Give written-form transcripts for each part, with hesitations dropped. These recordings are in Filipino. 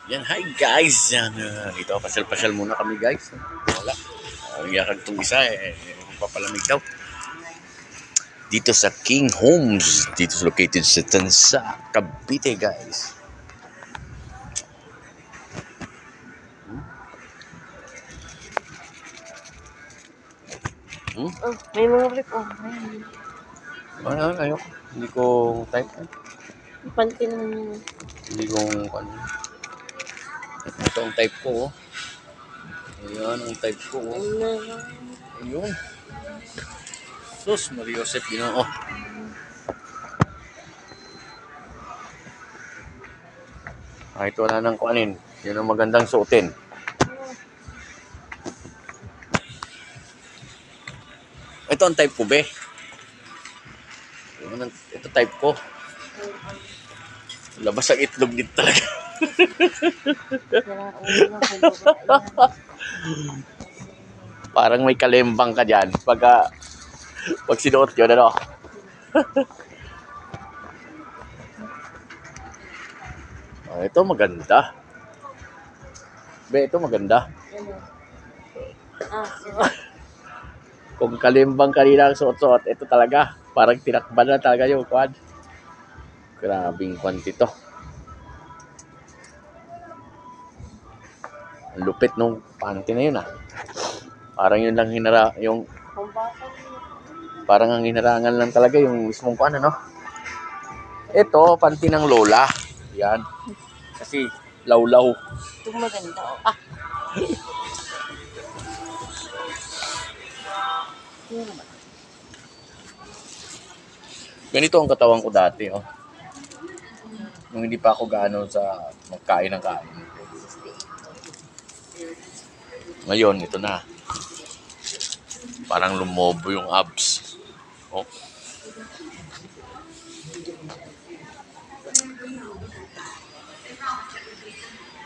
Yan, hi guys! Yan, dito, pasyal-pasyal muna kami guys. Wala. Yakag itong isa papalamig daw. Dito sa King Homes. Dito located sa Tansa, Cavite guys. Oh, may mga brick. Oh, Ayoko. Hindi ko type. panty naman yun. Hindi ko ano. Ito ang type ko. Ayan ang type ko. Ayun. Sus, Maria Josep, Ginoo. Ito na nang kuanin. Yun ang magandang suotin. Ito ang type ko, be. Ito type ko. Labas ang itlog dito talaga. Parang may kalembang ka dyan. Pag sinuot yun, ano? Ito maganda. Be, ito maganda. Kung kalimbang kanina ang suot-suot, ito talaga. Parang tinakban na talaga yung quad. Grabing kwantito. Ang lupit nung panty na yun Parang yun lang parang ang hinarangan lang talaga yung mismong kuan, ano? Ito, panty ng lola. Yan. Kasi lawlaw. Ito maganda. Ganito ang katawan ko dati, Nung hindi pa ako gaano sa magkain ng kain. Ngayon, ito na. Parang lumobo yung abs.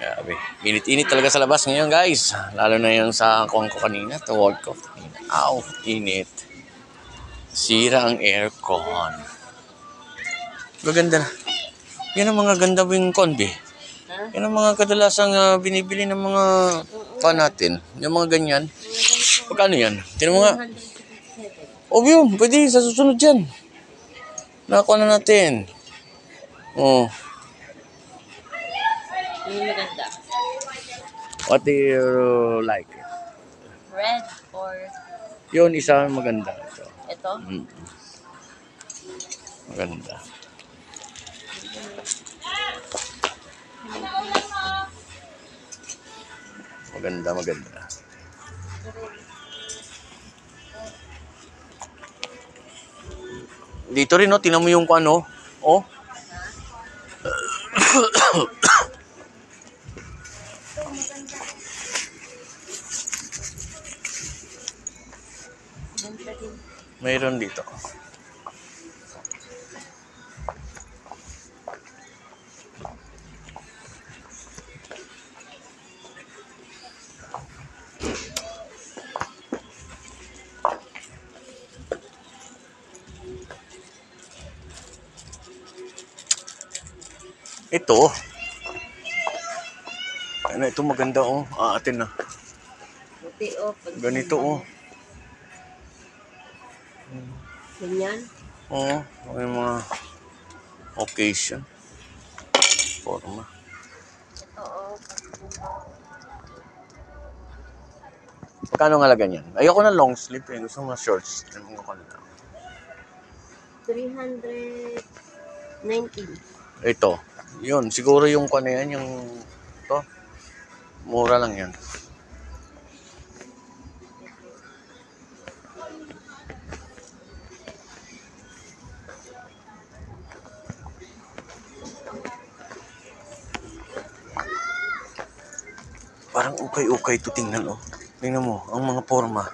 Grabe. Init-init talaga sa labas ngayon, guys. Lalo na yung sa kuwang ko kanina. Tawag ko. Ow, init. Sira ang aircon. Maganda na. Yan ang mga ganda wing conbe. Yan ang mga kadalasang binibili ng mga fan natin. Yung mga ganyan. Pagkano yan? Tinan mo nga. Yun. Pwede sa susunod yan. Nakakuha na natin. Yung maganda. What do you like? Red or... Yun, isa maganda. Ito? Maganda. Maganda. Dito rin, tingnan mo yung ano. Mayroon dito. Ito. Ito maganda, atin na. Buti, Ganito, Ganyan? May mga occasion. Forma. Ito, Magkano nga laga niyan? Ayoko na long sleeve, Gusto mo na shorts. Ano ko na? 319. Ito. Yun, siguro yung kuan na yan, yung ito. Mura lang yan. Parang ukay-ukay ito, tingnan, Tingnan mo, ang mga forma.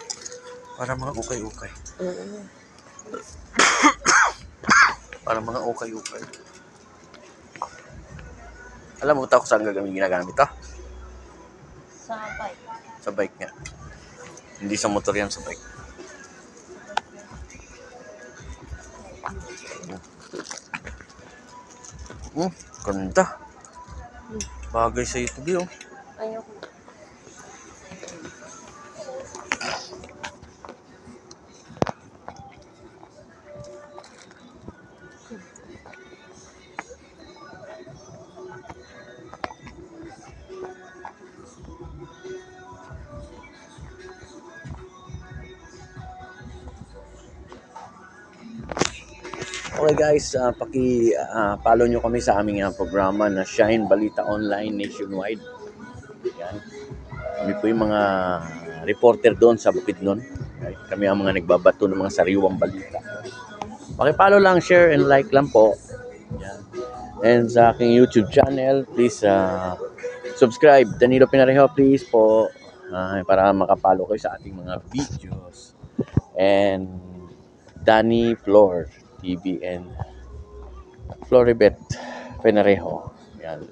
Parang mga ukay-ukay. Parang mga ukay-ukay. Alam mo saan ginagamit ito? Sa bike. Sa bike nga. Hindi sa motor yan, sa bike. Ganda. Bagay sa ito, Bi, oh. Ayoko. Okay guys, follow nyo kami sa aming programa na Shine Balita Online Nationwide. Yan. Kami po yung mga reporter doon sa Bukidnon. Kami ang mga nagbabato ng mga sariwang balita. Paki-follow lang, share and like lang po. Yan. And sa aking YouTube channel, please subscribe. Danilo Pinarejo, please po. Para makapalo kayo sa ating mga videos. And Danny Flor TV and Floribet Penarejo. Yan.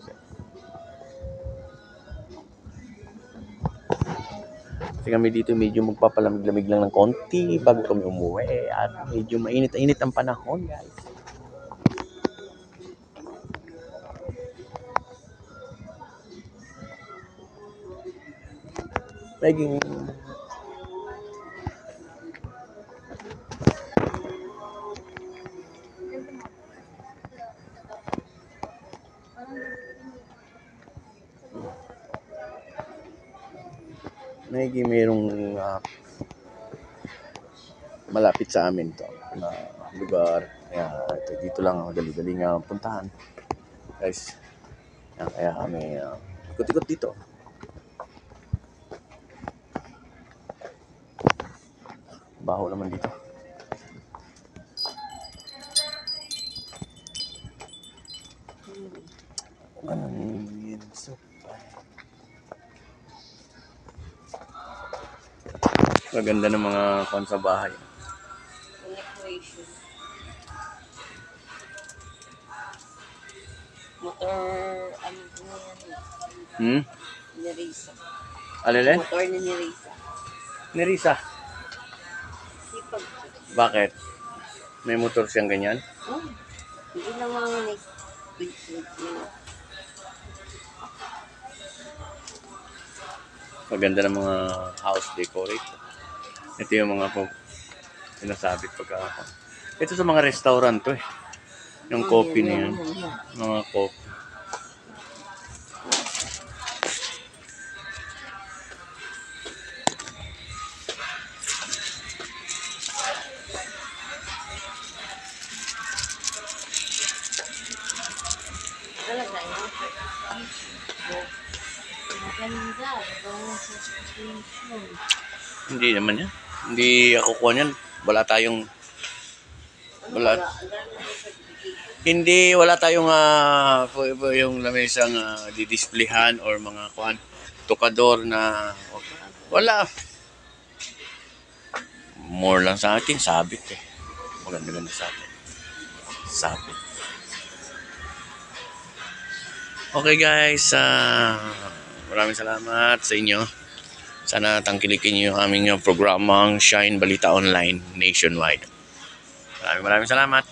Kasi kami dito medyo magpapalamig-lamig lang ng konti bago kami umuwi at medyo mainit-init ang panahon, guys. Naging merong malapit sa amin to na lugar. Kaya dito lang ako dali-dali nga puntahan. Guys, kaya kami ikot-ikot dito. Baho naman dito. Maganda ng mga kon sa bahay. Equation. Motor, ano po yan? Ni Risa. Alele? Motor ni Risa. Ni Risa. Sipag. Bakit? May motor siyang ganyan? Oh, hindi lang mga Maganda ng mga house decorate. Ito yung mga sinasabit pagka. Ito sa mga restaurant to eh. Yung coffee na yan. Mga coffee. Talaga yun. Maganda. Gawin sa station. Hindi naman yan. Hindi ako kuha yan. Wala tayong yung lamesang didisplayhan or mga kuan tukador na wala. More lang sa akin sabit eh. Maganda-ganda sa atin. Sabit. Okay guys, maraming salamat sa inyo. Sana tangkilikin niyo yung aming programang Shine Balita Online Nationwide. Maraming salamat.